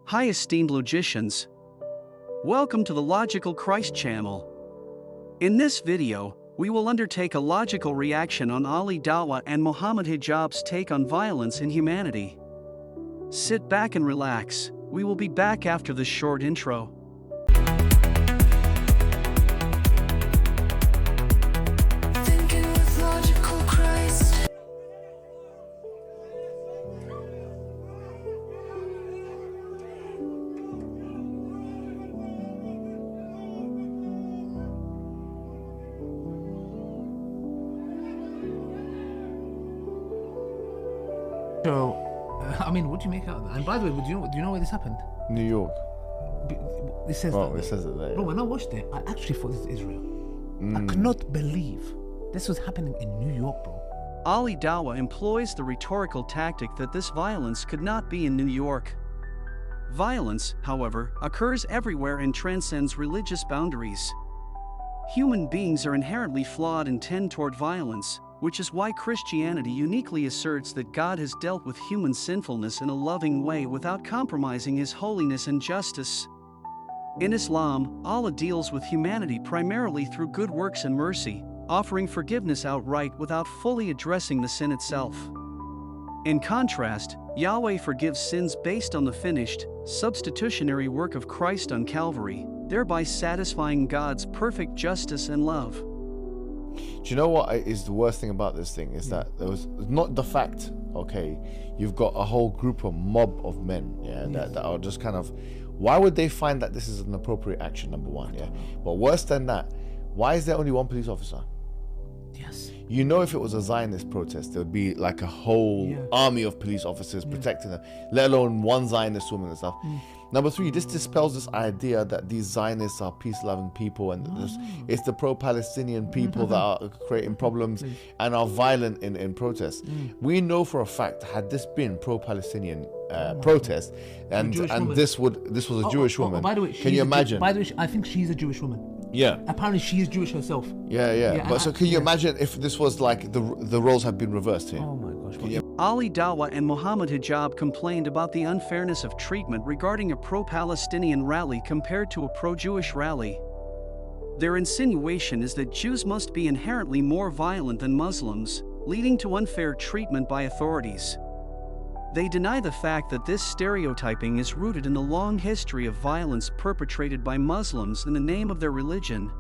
Hi esteemed logicians. Welcome to the Logical Christ channel. In this video, we will undertake a logical reaction on Ali Dawah and Muhammad Hijab's take on violence in humanity. Sit back and relax, we will be back after this short intro. So, what do you make out of that? And by the way, do you know where this happened? New York. It says Oh, that. it says it there. Bro, when I watched it, I actually thought this was Israel. I could not believe this was happening in New York, bro. Ali Dawah employs the rhetorical tactic that this violence could not be in New York. Violence, however, occurs everywhere and transcends religious boundaries. Human beings are inherently flawed and tend toward violence, which is why Christianity uniquely asserts that God has dealt with human sinfulness in a loving way without compromising His holiness and justice. In Islam, Allah deals with humanity primarily through good works and mercy, offering forgiveness outright without fully addressing the sin itself. In contrast, Yahweh forgives sins based on the finished, substitutionary work of Christ on Calvary, thereby satisfying God's perfect justice and love. Do you know what is the worst thing about this thing? Is that there was not the fact, okay, you've got a whole group of mob of men, that are just kind of, why would they find that this is an appropriate action, number one, But worse than that, why is there only one police officer? Yes. You know, if it was a Zionist protest, there would be like a whole army of police officers protecting them, let alone one Zionist woman and stuff. Number three, this dispels this idea that these Zionists are peace-loving people and it's the pro-Palestinian people that are creating problems and are violent in protests. We know for a fact, had this been pro-Palestinian protest and this was a Jewish woman, by the way, can you imagine? By the way, I think she's a Jewish woman. Yeah. Apparently she is Jewish herself. But so can you imagine if this was like the roles had been reversed here? Oh my gosh. Ali Dawah and Muhammad Hijab complained about the unfairness of treatment regarding a pro-Palestinian rally compared to a pro-Jewish rally. Their insinuation is that Jews must be inherently more violent than Muslims, leading to unfair treatment by authorities. They deny the fact that this stereotyping is rooted in the long history of violence perpetrated by Muslims in the name of their religion.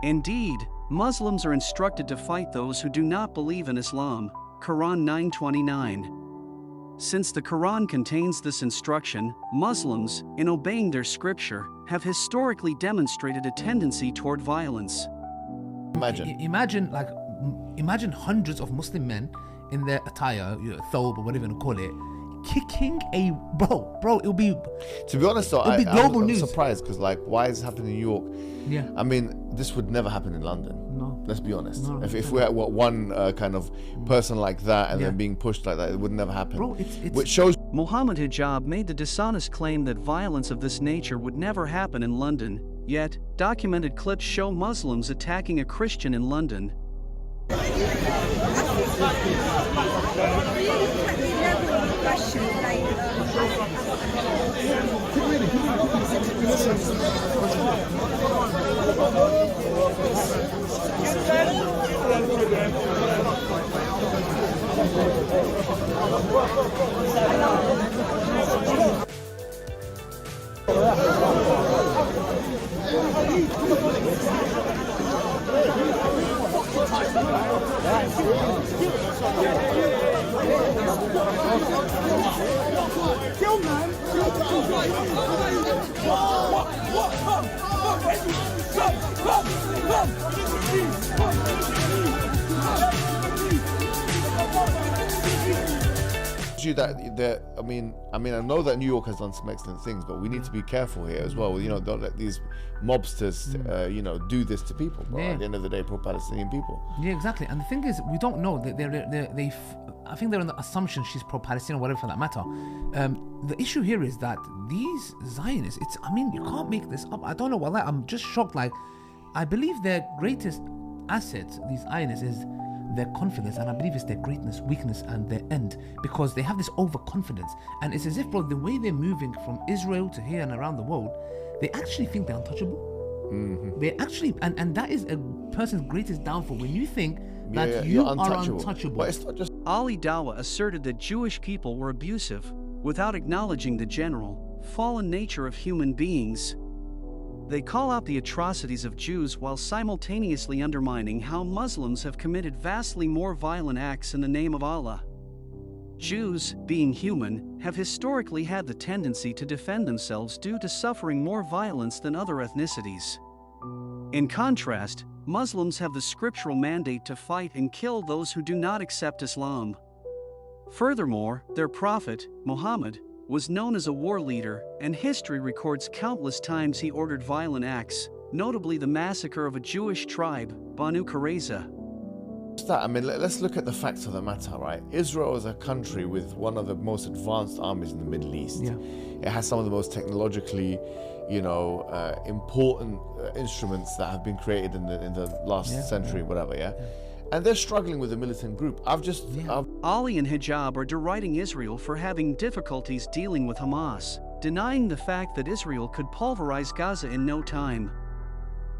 Indeed, Muslims are instructed to fight those who do not believe in Islam, Quran 9:29. Since the Quran contains this instruction, Muslims, in obeying their scripture, have historically demonstrated a tendency toward violence. Imagine hundreds of Muslim men in their attire, thobe or whatever you want to call it, kicking a bro. It'll be. To be honest, though, I'm surprised because, like, why is it happening in New York? Yeah. I mean, this would never happen in London. No. Let's be honest. No, if we're one kind of person like that and then being pushed like that, it would never happen. Bro, it's which shows. Muhammad Hijab made the dishonest claim that violence of this nature would never happen in London, yet, documented clips show Muslims attacking a Christian in London. That I mean, I know that New York has done some excellent things, but we need to be careful here as well. You know, don't let these mobsters, do this to people. Bro. At the end of the day, pro-Palestinian people. Yeah, exactly. And the thing is, we don't know that I think they're on the assumption she's pro-Palestinian or whatever for that matter. The issue here is that these Zionists, you can't make this up. I don't know why. I'm just shocked. Like, I believe their greatest asset, these Zionists, is their confidence, and I believe it's their greatness, weakness, and their end, because they have this overconfidence. And it's as if, bro, the way they're moving from Israel to here and around the world, they actually think they're untouchable. They actually, and that is a person's greatest downfall, when you think that you are untouchable. But it's not just Ali Dawah asserted that Jewish people were abusive, without acknowledging the general, fallen nature of human beings. They call out the atrocities of Jews while simultaneously undermining how Muslims have committed vastly more violent acts in the name of Allah. Jews, being human, have historically had the tendency to defend themselves due to suffering more violence than other ethnicities. In contrast, Muslims have the scriptural mandate to fight and kill those who do not accept Islam. Furthermore, their prophet, Muhammad, was known as a war leader, and history records countless times he ordered violent acts, notably the massacre of a Jewish tribe, Banu Qurayza. that. I mean, let's look at the facts of the matter, right? Israel is a country with one of the most advanced armies in the Middle East. Yeah. It has some of the most technologically, important instruments that have been created in the last century, whatever. Yeah. And they're struggling with a militant group. Ali and Hijab are deriding Israel for having difficulties dealing with Hamas, denying the fact that Israel could pulverize Gaza in no time.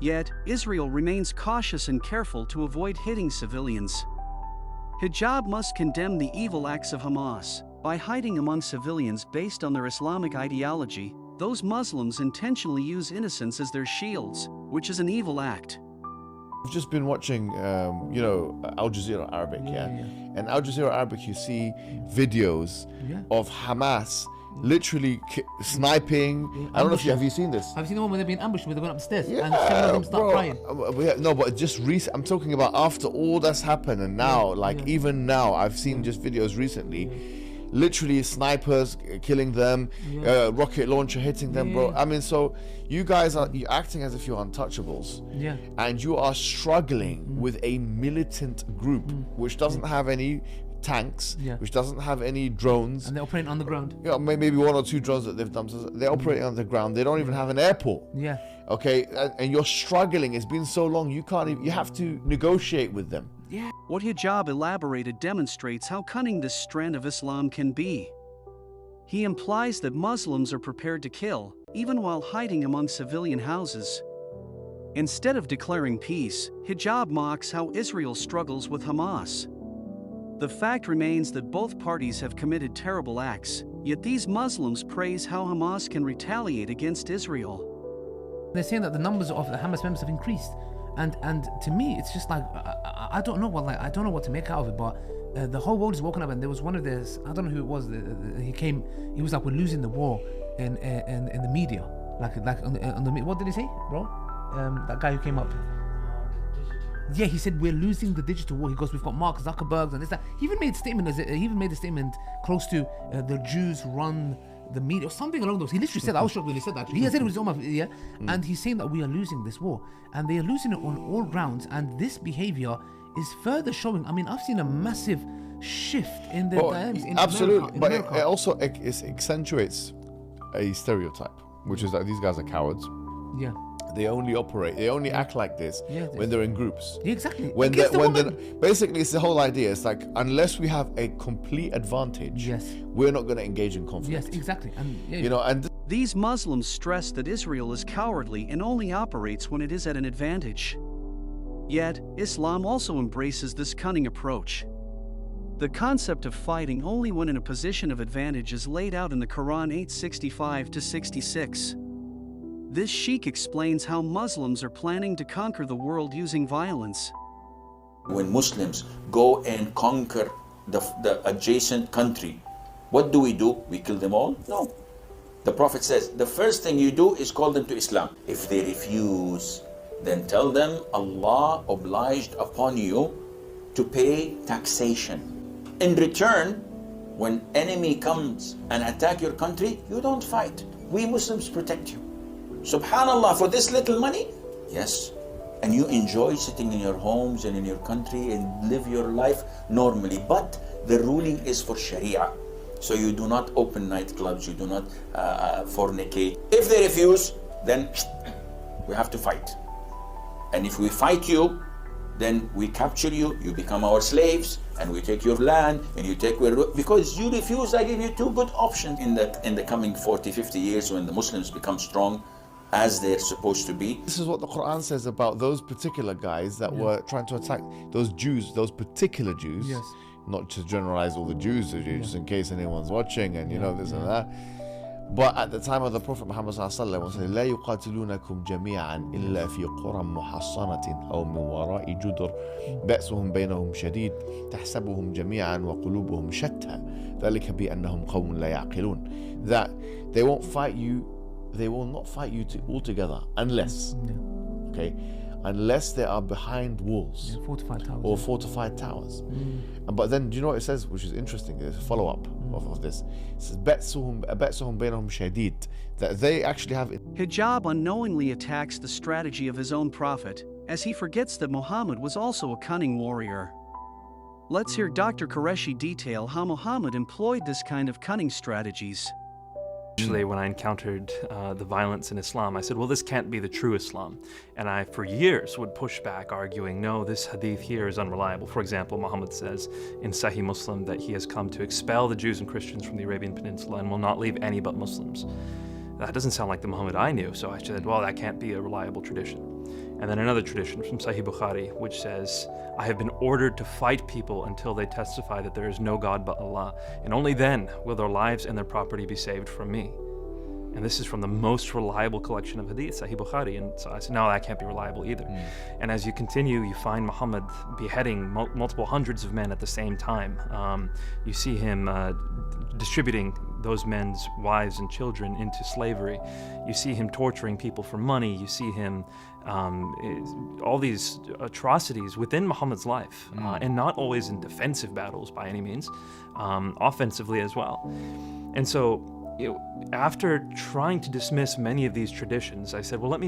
Yet, Israel remains cautious and careful to avoid hitting civilians. Hijab must condemn the evil acts of Hamas by hiding among civilians based on their Islamic ideology. Those Muslims intentionally use innocence as their shields, which is an evil act. I've just been watching, Al Jazeera Arabic, and Al Jazeera Arabic, you see videos of Hamas literally sniping. I don't know if you seen this. Have you seen the one where they've been ambushed, where they went up the stairs and 7 of them start crying? No, but just recent. I'm talking about after all that's happened, and now, even now, I've seen just videos recently. Literally snipers killing them, rocket launcher hitting them, bro. I mean, so you're acting as if you're untouchables, and you are struggling with a militant group which doesn't have any tanks, which doesn't have any drones, and they're operating on the ground. Maybe 1 or 2 drones that they've done. So they're operating on the ground. They don't even have an airport. Okay, and you're struggling. It's been so long. You can't even. You have to negotiate with them. What Hijab elaborated demonstrates how cunning this strand of Islam can be. He implies that Muslims are prepared to kill, even while hiding among civilian houses. Instead of declaring peace, Hijab mocks how Israel struggles with Hamas. The fact remains that both parties have committed terrible acts, yet these Muslims praise how Hamas can retaliate against Israel. They're saying that the numbers of the Hamas members have increased. And to me, it's just like, I don't know I don't know what to make out of it, but the whole world is woken up, and there was one of this, I don't know who it was, he was like, we're losing the war in the media, like on the what did he say, bro? That guy who came up. Yeah, he said we're losing the digital war. He goes, we've got Mark Zuckerberg and this, that. He even made a statement close to the Jews run the media or something along those. He literally said, I was shocked when he said that. He said it was on my and he's saying that we are losing this war, and they are losing it on all grounds. And this behavior is further showing. I mean, I've seen a massive shift in the times. Absolutely, but it also accentuates a stereotype, which is that these guys are cowards. Yeah. They only act like this when they're in groups. Exactly. Basically, it's the whole idea. It's like, unless we have a complete advantage, we're not going to engage in conflict. Yes, exactly. And these Muslims stress that Israel is cowardly and only operates when it is at an advantage. Yet, Islam also embraces this cunning approach. The concept of fighting only when in a position of advantage is laid out in the Quran 8:65-66. This sheikh explains how Muslims are planning to conquer the world using violence. When Muslims go and conquer the adjacent country, what do? We kill them all? No. The Prophet says, the first thing you do is call them to Islam. If they refuse, then tell them Allah obliged upon you to pay taxation. In return, when enemy comes and attack your country, you don't fight. We Muslims protect you. Subhanallah, for this little money? Yes. And you enjoy sitting in your homes and in your country and live your life normally. But the ruling is for Sharia. So you do not open nightclubs, you do not fornicate. If they refuse, then we have to fight. And if we fight you, then we capture you, you become our slaves, and we take your land, and you take because you refuse. I give you two good options in the coming 40, 50 years when the Muslims become strong as they're supposed to be. This is what the Quran says about those particular guys that were trying to attack those Jews, those particular Jews. Yes. Not to generalize all the Jews, just in case anyone's watching and this and that. But at the time of the Prophet Muhammad sallallahu alaihi wasallam, لا يقاتلونكم جميعا إلا في قرى محصنة أو من وراء جدر بأسهم بينهم شديد تحسبهم جميعا وقلوبهم شتى ذلك بأنهم قوم لا يعقلون. That they won't fight you, they will not fight you all together unless, unless they are behind walls, fortified towers, or fortified towers. But then, do you know what it says, which is interesting? There's a follow-up of this. It says بأسهم بينهم شديد, that they actually have Hijab unknowingly attacks the strategy of his own prophet, as he forgets that Muhammad was also a cunning warrior. Let's hear Dr. Qureshi detail how Muhammad employed this kind of cunning strategies. Actually, when I encountered the violence in Islam, I said, well, this can't be the true Islam. And I, for years, would push back, arguing, no, this hadith here is unreliable. For example, Muhammad says in Sahih Muslim that he has come to expel the Jews and Christians from the Arabian Peninsula and will not leave any but Muslims. That doesn't sound like the Muhammad I knew, so I said, well, that can't be a reliable tradition. And then another tradition from Sahih Bukhari, which says, I have been ordered to fight people until they testify that there is no God but Allah, and only then will their lives and their property be saved from me. And this is from the most reliable collection of hadith, Sahih Bukhari. And so I said, no, that can't be reliable either. And as you continue, you find Muhammad beheading multiple hundreds of men at the same time. You see him distributing those men's wives and children into slavery. You see him torturing people for money. You see him all these atrocities within Muhammad's life, and not always in defensive battles by any means, offensively as well. And so, after trying to dismiss many of these traditions, I said, well, let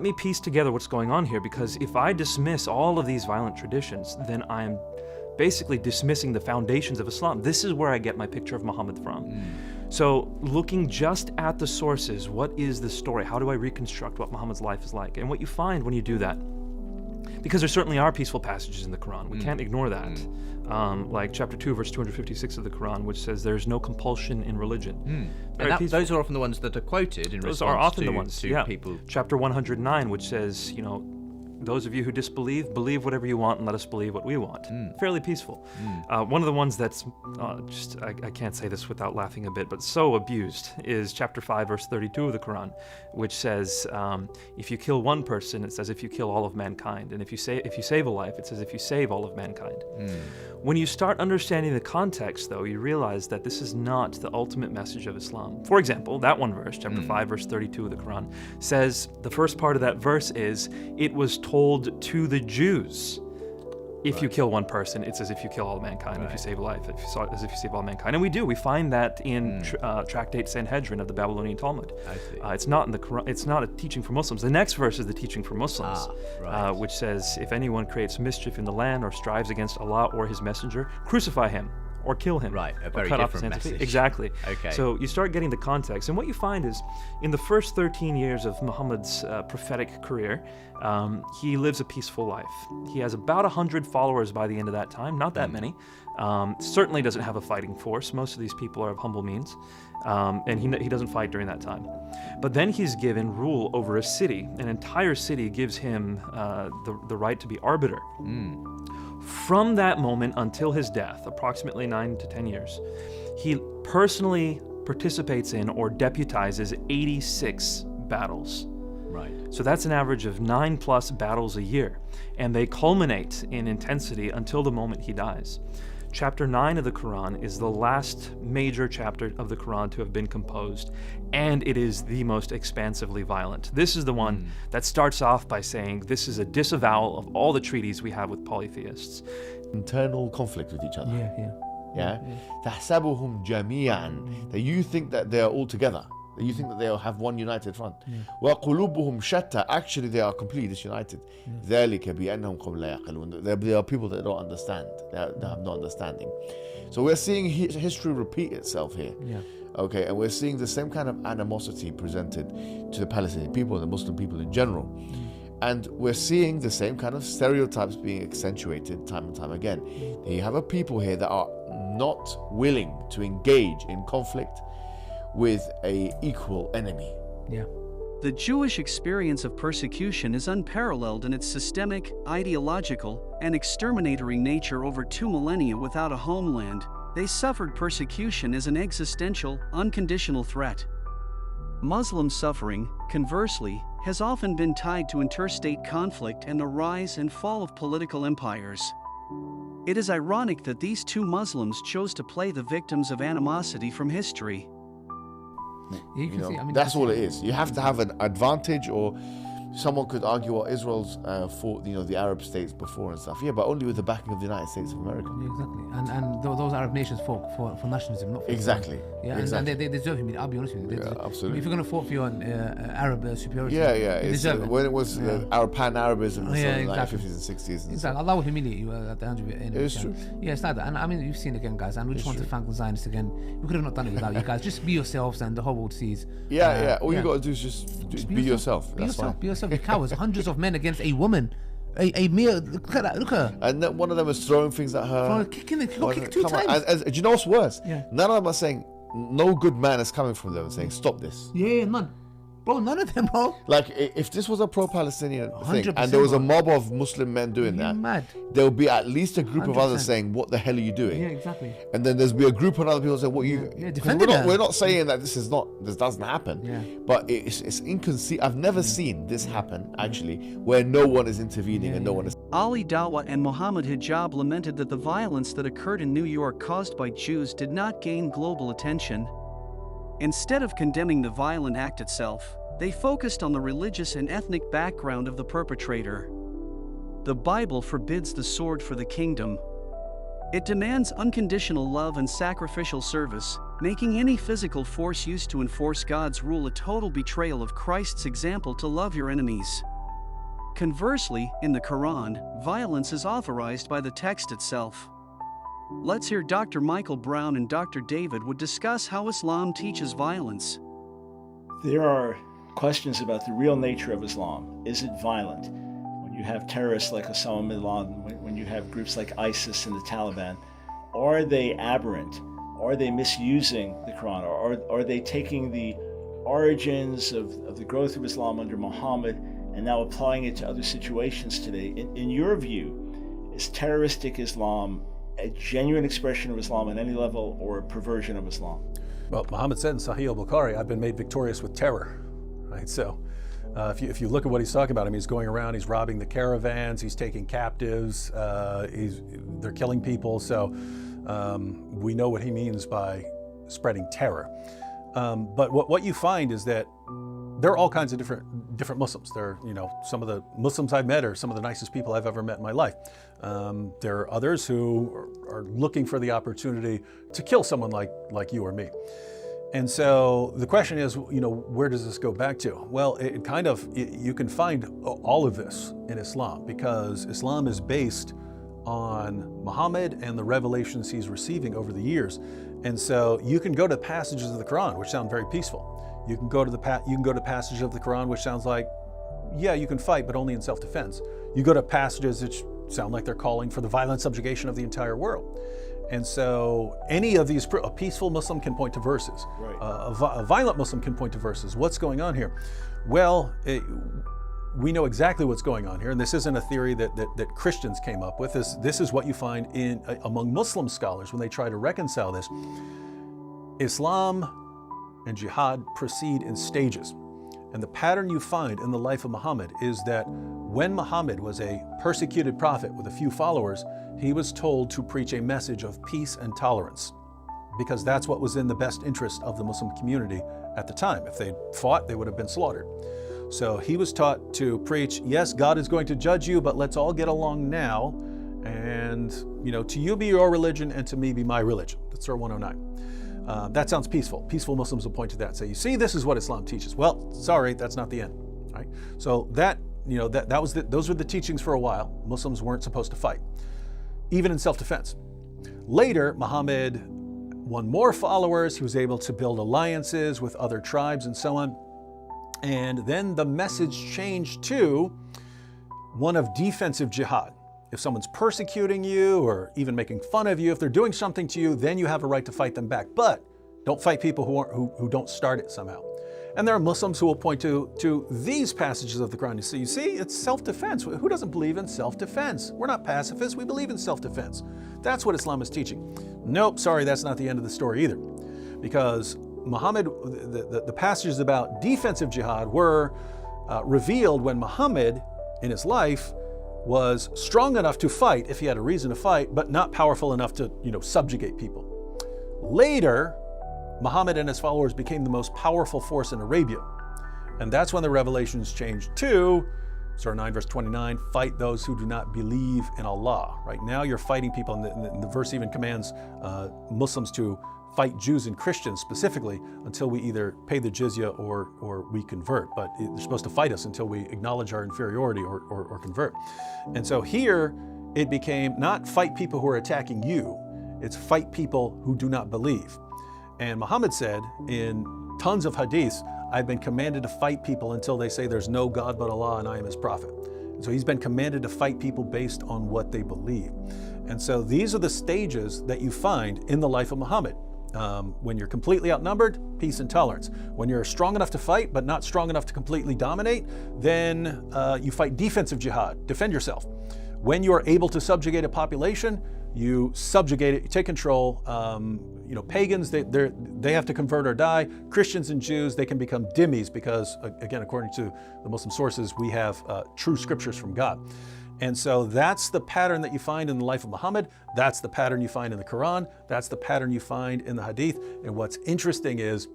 me piece together what's going on here, because if I dismiss all of these violent traditions, then I am basically dismissing the foundations of Islam. This is where I get my picture of Muhammad from. So looking just at the sources, what is the story? How do I reconstruct what Muhammad's life is like? And what you find when you do that, because there certainly are peaceful passages in the Quran, we can't ignore that. Like chapter 2, verse 256 of the Quran, which says there is no compulsion in religion. And those are often the ones that are quoted in those response are often to, the ones, to people. Chapter 109, which says, those of you who disbelieve, believe whatever you want and let us believe what we want. Fairly peaceful. One of the ones that's I can't say this without laughing a bit, but so abused is chapter 5, verse 32 of the Quran, which says, if you kill one person, it says if you kill all of mankind. And if you save a life, it says if you save all of mankind. When you start understanding the context, though, you realize that this is not the ultimate message of Islam. For example, that one verse, chapter 5, verse 32 of the Quran, says, the first part of that verse is, it was told to the Jews, if you kill one person, it says if you kill all mankind, if you save a life, as if you save all mankind. And we do. We find that in Tractate Sanhedrin of the Babylonian Talmud. I see. It's not in the Quran, it's not a teaching for Muslims. The next verse is the teaching for Muslims, which says, if anyone creates mischief in the land or strives against Allah or his messenger, crucify him or kill him. Right, a very cut off his different hands and feet. message. Exactly. Okay. So you start getting the context. And what you find is, in the first 13 years of Muhammad's prophetic career, he lives a peaceful life. He has about 100 followers by the end of that time, not that many. Certainly doesn't have a fighting force. Most of these people are of humble means. And he doesn't fight during that time. But then he's given rule over a city. An entire city gives him the right to be arbiter. From that moment until his death, approximately 9 to 10 years, he personally participates in or deputizes 86 battles. Right. So that's an average of 9+ battles a year, and they culminate in intensity until the moment he dies. Chapter 9 of the Quran is the last major chapter of the Quran to have been composed, and it is the most expansively violent. This is the one that starts off by saying this is a disavowal of all the treaties we have with polytheists. internal conflict with each other. Yeah. تحسبهم جميعا, that you think that they are all together, that you think that they have one united front. وقلوبهم شتى, actually they are completely disunited. ذلك بأنهم قوم لا يعقلون, they are people that don't understand, they have no understanding. So we're seeing history repeat itself here. Okay, and we're seeing the same kind of animosity presented to the Palestinian people and the Muslim people in general. And we're seeing the same kind of stereotypes being accentuated time and time again. You have a people here that are not willing to engage in conflict with an equal enemy. Yeah. The Jewish experience of persecution is unparalleled in its systemic, ideological, and exterminatory nature. Over 2 millennia without a homeland, they suffered persecution as an existential, unconditional threat. Muslim suffering, conversely, has often been tied to interstate conflict and the rise and fall of political empires. It is ironic that these 2 Muslims chose to play the victims of animosity from history. You can see, I mean, That's all it is. You have to have an advantage, or someone could argue what Israel's fought, the Arab states before and stuff. Yeah, but only with the backing of the United States of America. Yeah, exactly. And those Arab nations fought for nationalism, not for Exactly. Islam. Yeah, exactly. and they deserve it. I'll be honest with you. They deserve, absolutely. If you're going to fight for your Arab superiority, Yeah. they deserve it. When it was Pan-Arabism in the exactly. 50s and 60s. And Exactly. Allah will humiliate you at the end of it. It's true. Yeah, it's like that. And I mean, you've seen it again, guys. And we just want to thank the Zionists again. We could have not done it without you guys. Just be yourselves, and the whole world sees. All you got to do is just be yourself. Be That's yourself. fine. Be yourself. You cowards. Hundreds of men against a woman. A mere. Look at that. Look at her. And then one of them was throwing things at her. Kicking it. She got kicked 2 times. And do you know what's worse? Yeah. None of them are saying, no good man is coming from them and saying, stop this. Yeah, none. Bro, none of them, bro. Like, if this was a pro-Palestinian thing, 100%, and there was a bro. mob of Muslim men doing You're that, mad. there would be at least a group of 100%. others saying, what the hell are you doing? Yeah, exactly. And then there's be a group of other people saying, what you... Yeah, 'cause defending her. we're not saying that this doesn't happen. Yeah. But it's inconceivable. I've never seen this happen, actually, where no one is intervening and no one is... Ali Dawah and Mohammed Hijab lamented that the violence that occurred in New York caused by Jews did not gain global attention. Instead of condemning the violent act itself, they focused on the religious and ethnic background of the perpetrator. The Bible forbids the sword for the kingdom. It demands unconditional love and sacrificial service, making any physical force used to enforce God's rule a total betrayal of Christ's example to love your enemies. Conversely, in the Quran, violence is authorized by the text itself. Let's hear Dr. Michael Brown and Dr. David would discuss how Islam teaches violence. There are questions about the real nature of Islam. Is it violent? When you have terrorists like Osama bin Laden, when you have groups like ISIS and the Taliban, are they aberrant? Are they misusing the Quran? Or are they taking the origins of the growth of Islam under Muhammad and now applying it to other situations today? In your view, is terroristic Islam a genuine expression of Islam at any level, or a perversion of Islam? Well, Muhammad said in Sahih al-Bukhari, I've been made victorious with terror, right? So if you look at what he's talking about, I mean, he's going around, he's robbing the caravans, he's taking captives, they're killing people. So we know what he means by spreading terror. But what you find is that there are all kinds of different Muslims. There are, some of the Muslims I've met are some of the nicest people I've ever met in my life. There are others who are looking for the opportunity to kill someone like you or me. And so the question is, where does this go back to? Well, you can find all of this in Islam, because Islam is based on Muhammad and the revelations he's receiving over the years. And so you can go to passages of the Quran which sound very peaceful. You can go to passages of the Quran which sounds like, yeah, you can fight, but only in self-defense. You go to passages which sound like they're calling for the violent subjugation of the entire world. And so any of these, a peaceful Muslim can point to verses. Right. A violent Muslim can point to verses. What's going on here? Well, we know exactly what's going on here, and this isn't a theory that Christians came up with. This is what you find among Muslim scholars when they try to reconcile this. Islam and jihad proceed in stages. And the pattern you find in the life of Muhammad is that when Muhammad was a persecuted prophet with a few followers, he was told to preach a message of peace and tolerance, because that's what was in the best interest of the Muslim community at the time. If they'd fought, they would have been slaughtered. So he was taught to preach, yes, God is going to judge you, but let's all get along now. And, to you be your religion and to me be my religion. That's Surah 109. That sounds peaceful. Peaceful Muslims will point to that and say, you see, this is what Islam teaches. Well, sorry, that's not the end. Right? So those were the teachings for a while. Muslims weren't supposed to fight, even in self-defense. Later, Muhammad won more followers. He was able to build alliances with other tribes and so on. And then the message changed to, one of defensive jihad. If someone's persecuting you or even making fun of you, if they're doing something to you, then you have a right to fight them back. But don't fight people who don't start it somehow. And there are Muslims who will point to these passages of the Quran. You see, it's self-defense. Who doesn't believe in self-defense? We're not pacifists. We believe in self-defense. That's what Islam is teaching. Nope, sorry, that's not the end of the story either. Because Muhammad, the passages about defensive jihad were revealed when Muhammad, in his life, was strong enough to fight if he had a reason to fight, but not powerful enough to, subjugate people. Later, Muhammad and his followers became the most powerful force in Arabia. And that's when the revelations changed to, Surah 9, verse 29, fight those who do not believe in Allah. Right now you're fighting people, and the verse even commands Muslims to fight Jews and Christians specifically until we either pay the jizya or we convert. But they're supposed to fight us until we acknowledge our inferiority or convert. And so here it became not fight people who are attacking you, it's fight people who do not believe. And Muhammad said in tons of hadiths, I've been commanded to fight people until they say there's no God but Allah and I am his prophet. And so he's been commanded to fight people based on what they believe. And so these are the stages that you find in the life of Muhammad. When you're completely outnumbered, peace and tolerance. When you're strong enough to fight, but not strong enough to completely dominate, then you fight defensive jihad, defend yourself. When you are able to subjugate a population, you subjugate it, you take control. Pagans, they have to convert or die. Christians and Jews, they can become dhimmis because, again, according to the Muslim sources, we have true scriptures from God. And so that's the pattern that you find in the life of Muhammad. That's the pattern you find in the Quran. That's the pattern you find in the Hadith. And what's interesting is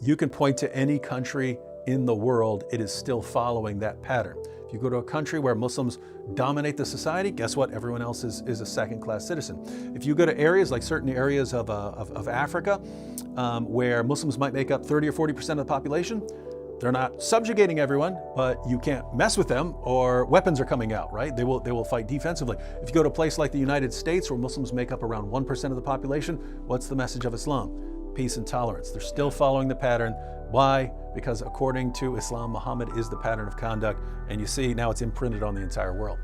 you can point to any country in the world, it is still following that pattern. If you go to a country where Muslims dominate the society, guess what? Everyone else is a second-class citizen. If you go to areas like certain areas of Africa, where Muslims might make up 30 or 40% of the population, they're not subjugating everyone, but you can't mess with them or weapons are coming out, right? They will fight defensively. If you go to a place like the United States where Muslims make up around 1% of the population, what's the message of Islam? Peace and tolerance. They're still following the pattern. Why? Because according to Islam, Muhammad is the pattern of conduct, and you see now it's imprinted on the entire world.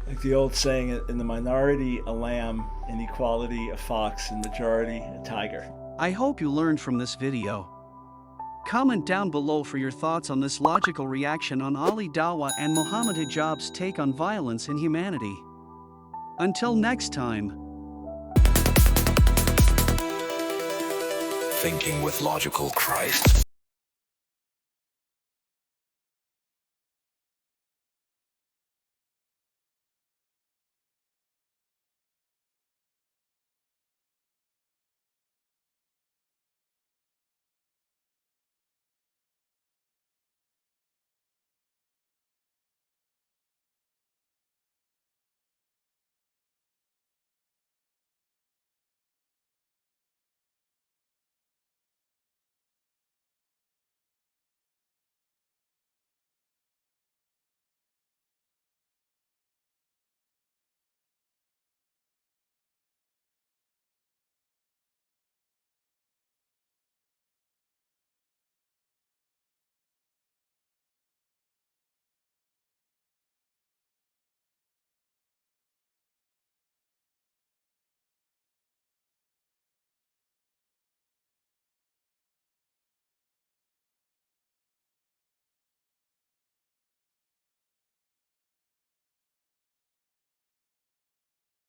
Like the old saying, in the minority, a lamb; in equality, a fox; in majority, a tiger. I hope you learned from this video. Comment down below for your thoughts on this logical reaction on Ali Dawah and Muhammad Hijab's take on violence and humanity. Until next time. Thinking with Logical Christ.